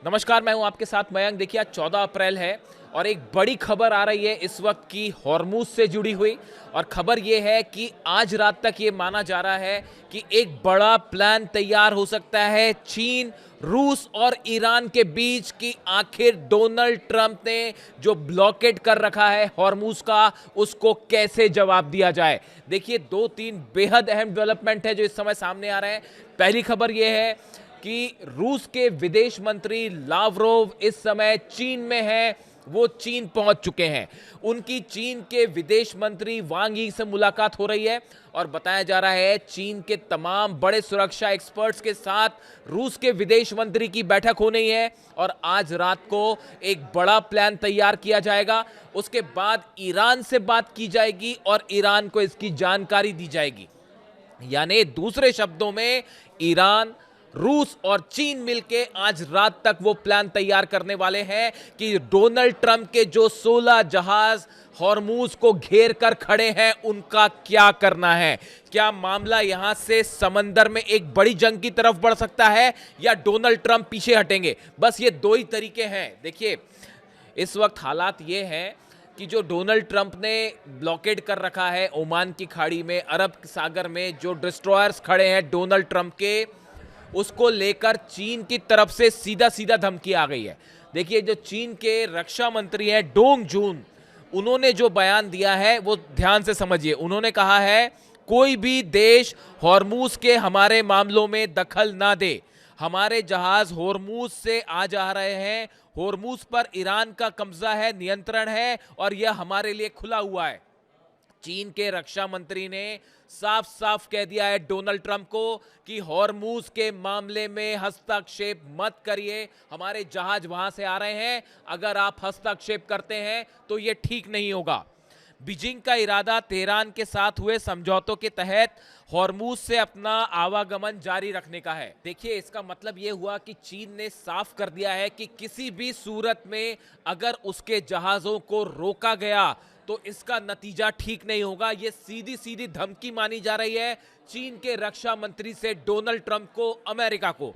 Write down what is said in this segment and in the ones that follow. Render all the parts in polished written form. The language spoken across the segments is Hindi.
नमस्कार, मैं हूं आपके साथ मयंक। देखिए आज 14 अप्रैल है और एक बड़ी खबर आ रही है इस वक्त की हॉर्मूज से जुड़ी हुई। और खबर यह है कि आज रात तक ये माना जा रहा है कि एक बड़ा प्लान तैयार हो सकता है चीन, रूस और ईरान के बीच की। आखिर डोनाल्ड ट्रंप ने जो ब्लॉकेट कर रखा है हॉर्मूज का, उसको कैसे जवाब दिया जाए। देखिए दो तीन बेहद अहम डेवलपमेंट है जो इस समय सामने आ रहे हैं। पहली खबर यह है कि रूस के विदेश मंत्री लावरोव इस समय चीन में हैं। वो चीन पहुंच चुके हैं। उनकी चीन के विदेश मंत्री वांग यी से मुलाकात हो रही है और बताया जा रहा है चीन के तमाम बड़े सुरक्षा एक्सपर्ट्स के साथ रूस के विदेश मंत्री की बैठक होनी है और आज रात को एक बड़ा प्लान तैयार किया जाएगा। उसके बाद ईरान से बात की जाएगी और ईरान को इसकी जानकारी दी जाएगी। यानी दूसरे शब्दों में ईरान, रूस और चीन मिलके आज रात तक वो प्लान तैयार करने वाले हैं कि डोनाल्ड ट्रंप के जो 16 जहाज हॉर्मूज को घेर कर खड़े हैं उनका क्या करना है। क्या मामला यहां से समंदर में एक बड़ी जंग की तरफ बढ़ सकता है या डोनाल्ड ट्रंप पीछे हटेंगे। बस ये दो ही तरीके हैं। देखिए इस वक्त हालात ये हैं कि जो डोनाल्ड ट्रंप ने ब्लॉकेड कर रखा है ओमान की खाड़ी में, अरब सागर में जो डिस्ट्रॉयर्स खड़े हैं डोनाल्ड ट्रंप के, उसको लेकर चीन की तरफ से सीधा सीधा धमकी आ गई है। देखिए जो चीन के रक्षा मंत्री हैं डोंग जून, उन्होंने जो बयान दिया है वो ध्यान से समझिए। उन्होंने कहा है कोई भी देश हॉर्मूज के हमारे मामलों में दखल ना दे। हमारे जहाज हॉर्मूज से आ जा रहे हैं, हॉर्मूज पर ईरान का कब्जा है, नियंत्रण है और यह हमारे लिए खुला हुआ है। चीन के रक्षा मंत्री ने साफ साफ कह दिया है डोनाल्ड ट्रंप को कि हॉर्मूज के मामले में हस्तक्षेप मत करिए। हमारे जहाज वहां से आ रहे हैं, अगर आप हस्तक्षेप करते हैं तो यह ठीक नहीं होगा। बीजिंग का इरादा तेहरान के साथ हुए समझौतों के तहत हॉर्मूज से अपना आवागमन जारी रखने का है। देखिए इसका मतलब यह हुआ कि चीन ने साफ कर दिया है कि किसी भी सूरत में अगर उसके जहाजों को रोका गया तो इसका नतीजा ठीक नहीं होगा। यह सीधी सीधी धमकी मानी जा रही है चीन के रक्षा मंत्री से डोनाल्ड ट्रंप को, अमेरिका को।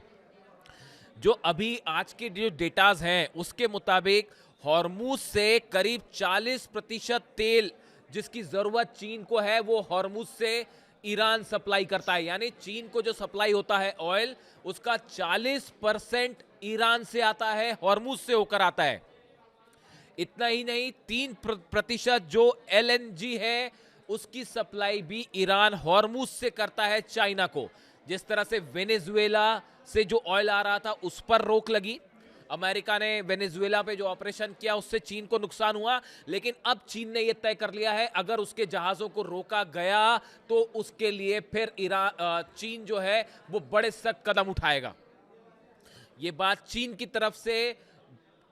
जो अभी आज के जो डेटाज हैं उसके मुताबिक हॉर्मूज से करीब 40% तेल जिसकी जरूरत चीन को है वो हॉर्मूज से ईरान सप्लाई करता है। यानी चीन को जो सप्लाई होता है ऑयल, उसका 40% ईरान से आता है, हॉर्मूज से होकर आता है। इतना ही नहीं, 3% जो एलएनजी है उसकी सप्लाई भी ईरान हॉर्मूज से करता है चाइना को। जिस तरह से वेनेजुएला से जो ऑयल आ रहा था उस पर रोक लगी, अमेरिका ने वेनेजुएला पे जो ऑपरेशन किया उससे चीन को नुकसान हुआ, लेकिन अब चीन ने यह तय कर लिया है अगर उसके जहाजों को रोका गया तो उसके लिए फिर चीन जो है वो बड़े सख्त कदम उठाएगा। ये बात चीन की तरफ से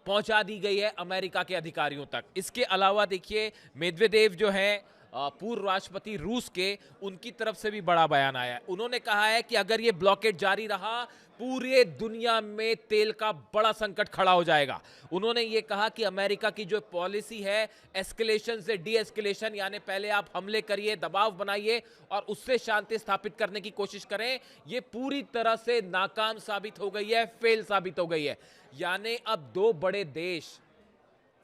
पहुंचा दी गई है अमेरिका के अधिकारियों तक। इसके अलावा देखिए मेदवेदेव जो हैं पूर्व राष्ट्रपति रूस के, उनकी तरफ से भी बड़ा बयान आया है। उन्होंने कहा है कि अगर ये ब्लॉकेट जारी रहा पूरे दुनिया में तेल का बड़ा संकट खड़ा हो जाएगा। उन्होंने ये कहा कि अमेरिका की जो पॉलिसी है एस्केलेशन से डी एस्केलेशन, यानी पहले आप हमले करिए, दबाव बनाइए और उससे शांति स्थापित करने की कोशिश करें, ये पूरी तरह से नाकाम साबित हो गई है, फेल साबित हो गई है। यानी अब दो बड़े देश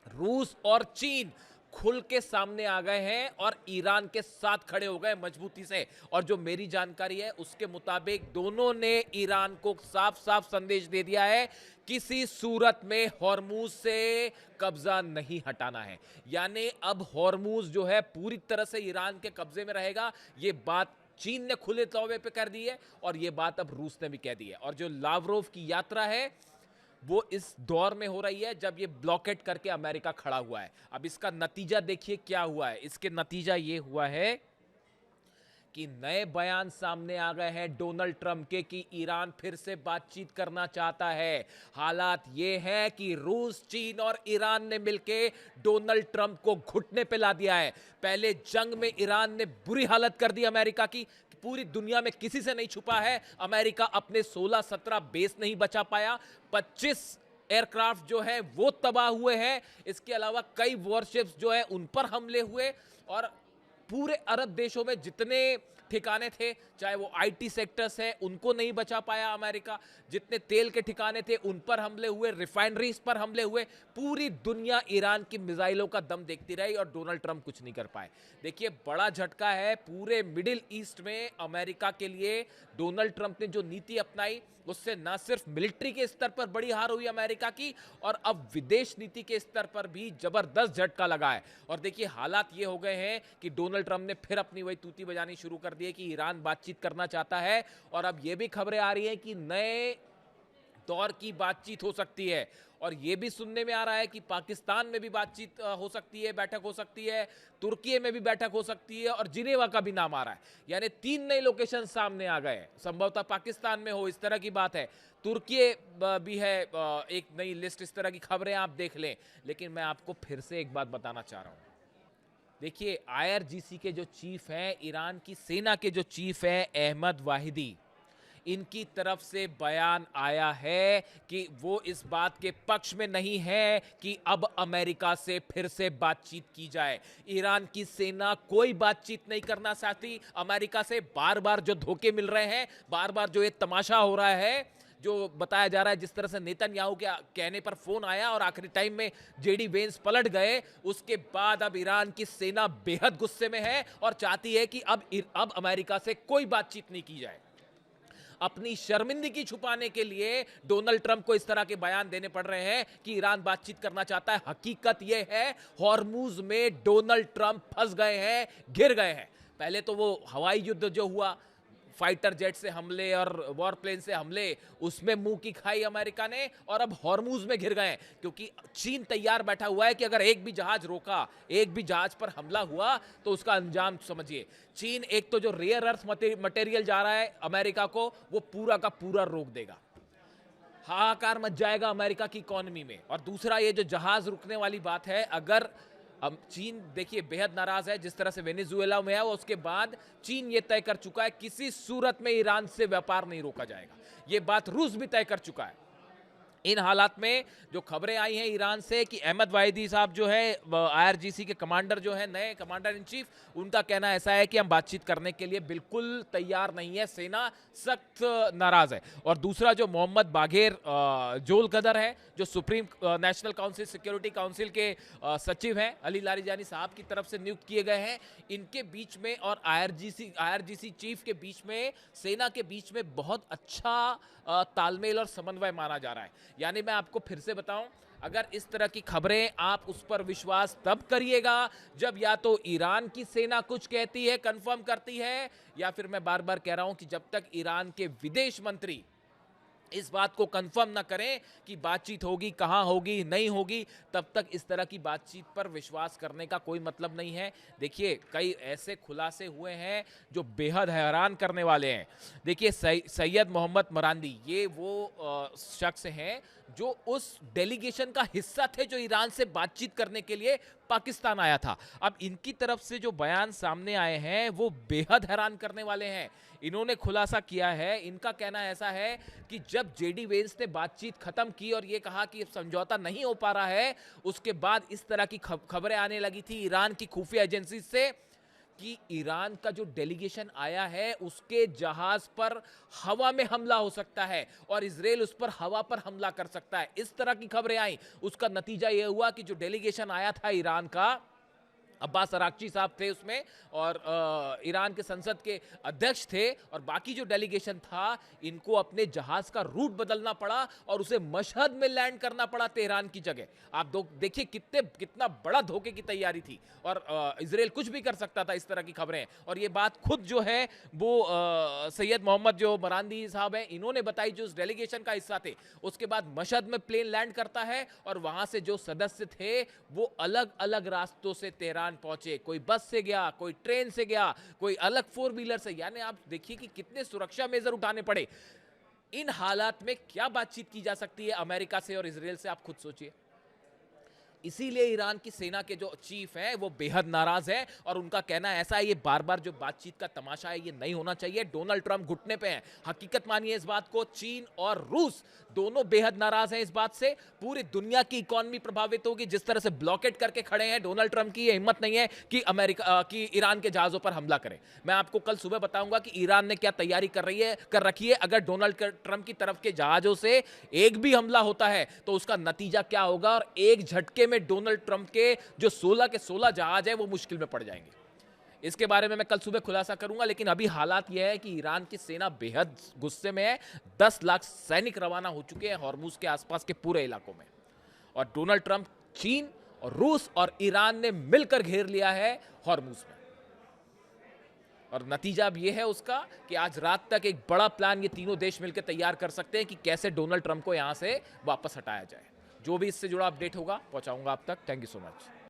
रूस और चीन खुल के सामने आ गए हैं और ईरान के साथ खड़े हो गए मजबूती से। और जो मेरी जानकारी है उसके मुताबिक दोनों ने ईरान को साफ साफ संदेश दे दिया है किसी सूरत में हॉर्मूज से कब्जा नहीं हटाना है। यानी अब हॉर्मूज जो है पूरी तरह से ईरान के कब्जे में रहेगा। ये बात चीन ने खुले तौर पे कर दी है और ये बात अब रूस ने भी कह दी है। और जो लावरोव की यात्रा है वो इस दौर में हो रही है जब ये ब्लॉकेट करके अमेरिका खड़ा हुआ है। अब इसका नतीजा देखिए क्या हुआ है। इसके नतीजा ये हुआ है कि नए बयान सामने आ गए हैं डोनाल्ड ट्रंप के कि ईरान फिर से बातचीत करना चाहता है। हालात ये हैं कि रूस, चीन और ईरान ने मिलकर डोनाल्ड ट्रंप को घुटने पे ला दिया है। पहले जंग में ईरान ने बुरी हालत कर दी अमेरिका की, पूरी दुनिया में किसी से नहीं छुपा है। अमेरिका अपने 16-17 बेस नहीं बचा पाया, 25 एयरक्राफ्ट जो है वो तबाह हुए हैं। इसके अलावा कई वॉरशिप्स जो है उन पर हमले हुए और पूरे अरब देशों में जितने ठिकाने थे, चाहे वो आईटी सेक्टर्स है, उनको नहीं बचा पाया अमेरिका। जितने तेल के ठिकाने थे उन पर हमले हुए, रिफाइनरीज पर हमले हुए, पूरी दुनिया ईरान की मिसाइलों का दम देखती रही और डोनाल्ड ट्रंप कुछ नहीं कर पाए। देखिए, बड़ा झटका है पूरे मिडिल ईस्ट में अमेरिका के लिए। डोनाल्ड ट्रंप ने जो नीति अपनाई उससे ना सिर्फ मिलिट्री के स्तर पर बड़ी हार हुई अमेरिका की, और अब विदेश नीति के स्तर पर भी जबरदस्त झटका लगा है। और देखिए, हालात ये हो गए हैं कि डोनाल्ड ट्रंप ने फिर अपनी वही तूती बजानी शुरू कर दी है कि ईरान बातचीत करना चाहता है, और अब ये भी खबरें आ रही हैं कि नए दौर की बातचीत हो सकती है। और यह भी सुनने में आ रहा है कि पाकिस्तान में भी बातचीत हो सकती है, बैठक हो सकती है, तुर्की में भी बैठक हो सकती है, और जिनेवा का भी नाम आ रहा है। यानी 3 नए लोकेशन सामने आ गए हैं। संभवतः पाकिस्तान में हो, इस तरह की बात है। तुर्की भी है, एक नई लिस्ट, इस तरह की खबरें आप देख लें। लेकिन मैं आपको फिर से एक बात बताना चाह रहा हूं। देखिए, IRGC के जो चीफ हैं, ईरान की सेना के जो चीफ हैं अहमद वाहिदी, इनकी तरफ से बयान आया है कि वो इस बात के पक्ष में नहीं है कि अब अमेरिका से फिर से बातचीत की जाए। ईरान की सेना कोई बातचीत नहीं करना चाहती अमेरिका से। बार बार जो धोखे मिल रहे हैं, बार बार जो ये तमाशा हो रहा है, जो बताया जा रहा है, जिस तरह से नेतन्याहू के कहने पर फोन आया और आखिरी टाइम में जेडी वेंस पलट गए, उसके बाद अब ईरान की सेना बेहद गुस्से में है और चाहती है कि अब अमेरिका से कोई बातचीत नहीं की जाए। अपनी शर्मिंदगी छुपाने के लिए डोनाल्ड ट्रंप को इस तरह के बयान देने पड़ रहे हैं कि ईरान बातचीत करना चाहता है। हकीकत यह है, हॉर्मुज में डोनाल्ड ट्रंप फंस गए हैं, घिर गए हैं। पहले तो वो हवाई युद्ध जो हुआ, फाइटर जेट से हमले और वॉर प्लेन से हमले, उसमें मुंह की खाई अमेरिका ने, और अब हॉर्मुज में घिर गए हैं। क्योंकि चीन तैयार बैठा हुआ है कि अगर एक भी जहाज रोका, एक भी जहाज पर हमला हुआ, तो उसका अंजाम समझिए। चीन एक तो जो रेयर अर्थ मटेरियल जा रहा है अमेरिका को, वो पूरा का पूरा रोक देगा। हाहाकार मच जाएगा अमेरिका की इकोनॉमी में। और दूसरा, ये जो जहाज रुकने वाली बात है, अगर अब चीन देखिए बेहद नाराज है जिस तरह से वेनेजुएला में है, वो उसके बाद चीन ये तय कर चुका है किसी सूरत में ईरान से व्यापार नहीं रोका जाएगा। ये बात रूस भी तय कर चुका है। इन हालात में जो खबरें आई हैं ईरान से कि अहमद वाहिदी साहब जो है IRGC के कमांडर जो है, नए कमांडर इन चीफ, उनका कहना ऐसा है कि हम बातचीत करने के लिए बिल्कुल तैयार नहीं है, सेना सख्त नाराज है। और दूसरा, जो मोहम्मद बाघेर जोलकदर है, जो supreme national council security council के सचिव हैं, अली लारीजानी साहब की तरफ से नियुक्त किए गए हैं, इनके बीच में और IRGC चीफ के बीच में, सेना के बीच में बहुत अच्छा तालमेल और समन्वय माना जा रहा है। यानी मैं आपको फिर से बताऊं, अगर इस तरह की खबरें, आप उस पर विश्वास तब करिएगा जब या तो ईरान की सेना कुछ कहती है, कंफर्म करती है, या फिर मैं बार बार कह रहा हूं कि जब तक ईरान के विदेश मंत्री इस बात को कंफर्म ना करें कि बातचीत होगी, कहां होगी, नहीं होगी, तब तक इस तरह की बातचीत पर विश्वास करने का कोई मतलब नहीं है। देखिए, कई ऐसे खुलासे हुए हैं जो बेहद हैरान करने वाले हैं। देखिए, सैयद मोहम्मद मरांदी, ये वो शख्स हैं जो उस डेलीगेशन का हिस्सा थे जो ईरान से बातचीत करने के लिए पाकिस्तान आया था। अब इनकी तरफ से जो बयान सामने आए हैं वो बेहद हैरान करने वाले हैं। इन्होंने खुलासा किया है, इनका कहना ऐसा है कि जब जेडी वेंस ने बातचीत खत्म की और ये कहा कि समझौता नहीं हो पा रहा है, उसके बाद इस तरह की खबरें आने लगी थी ईरान की खुफिया एजेंसी से कि ईरान का जो डेलीगेशन आया है उसके जहाज पर हवा में हमला हो सकता है और इजराइल उस पर हवा पर हमला कर सकता है। इस तरह की खबरें आई। उसका नतीजा यह हुआ कि जो डेलीगेशन आया था ईरान का, अब्बास अराक्ची साहब थे उसमें, और ईरान के संसद के अध्यक्ष थे, और बाकी जो डेलीगेशन था, इनको अपने जहाज का रूट बदलना पड़ा और उसे मशहद में लैंड करना पड़ा तेहरान की जगह। आप देखिए कितना बड़ा धोखे की तैयारी थी, और इजराइल कुछ भी कर सकता था। इस तरह की खबरें, और ये बात खुद जो है वो सैयद मोहम्मद जो मरांदी साहब हैं, इन्होंने बताई, जो उस डेलीगेशन का हिस्सा थे। उसके बाद मशहद में प्लेन लैंड करता है और वहां से जो सदस्य थे वो अलग अलग रास्तों से तेहरान पहुंचे। कोई बस से गया, कोई ट्रेन से गया, कोई अलग 4 व्हीलर से। यानी आप देखिए कि कितने सुरक्षा मेजर उठाने पड़े। इन हालात में क्या बातचीत की जा सकती है अमेरिका से और इजराइल से, आप खुद सोचिए। इसीलिए ईरान की सेना के जो चीफ हैं वो बेहद नाराज है और उनका कहना ऐसा है, ये बार बार जो बातचीत का तमाशा है ये नहीं होना चाहिए। डोनाल्ड ट्रंप घुटने पे हैं। हकीकत मानिए इस बात को, चीन और रूस दोनों बेहद नाराज हैं इस बात से। पूरी दुनिया की इकोनॉमी प्रभावित होगी। जिस तरह से ब्लॉकेट करके खड़े हैं डोनाल्ड ट्रंप की, ये हिम्मत नहीं है कि अमेरिका की ईरान के जहाजों पर हमला करें। मैं आपको कल सुबह बताऊंगा कि ईरान ने क्या तैयारी कर रखी है। अगर डोनाल्ड ट्रंप की तरफ के जहाजों से एक भी हमला होता है तो उसका नतीजा क्या होगा, और एक झटके में डोनाल्ड ट्रंप के जो 16 के 16 जहाज है वो मुश्किल में पड़ जाएंगे। इसके बारे में मैं कल सुबह खुलासा करूंगा, लेकिन अभी हालात यह है कि ईरान की सेना बेहद गुस्से में है। 10 लाख सैनिक रवाना हो चुके हैं हॉर्मुज के आसपास के पूरे इलाकों में, और डोनाल्ड ट्रंप, चीन और रूस और ईरान ने मिलकर घेर लिया है हॉर्मुज में। और नतीजा अब यह है उसका कि आज रात तक एक बड़ा प्लान ये तीनों देश मिलकर तैयार कर सकते हैं कि कैसे डोनाल्ड ट्रंप को यहां से वापस हटाया जाए। जो भी इससे जुड़ा अपडेट होगा पहुंचाऊंगा आप तक। Thank you so much.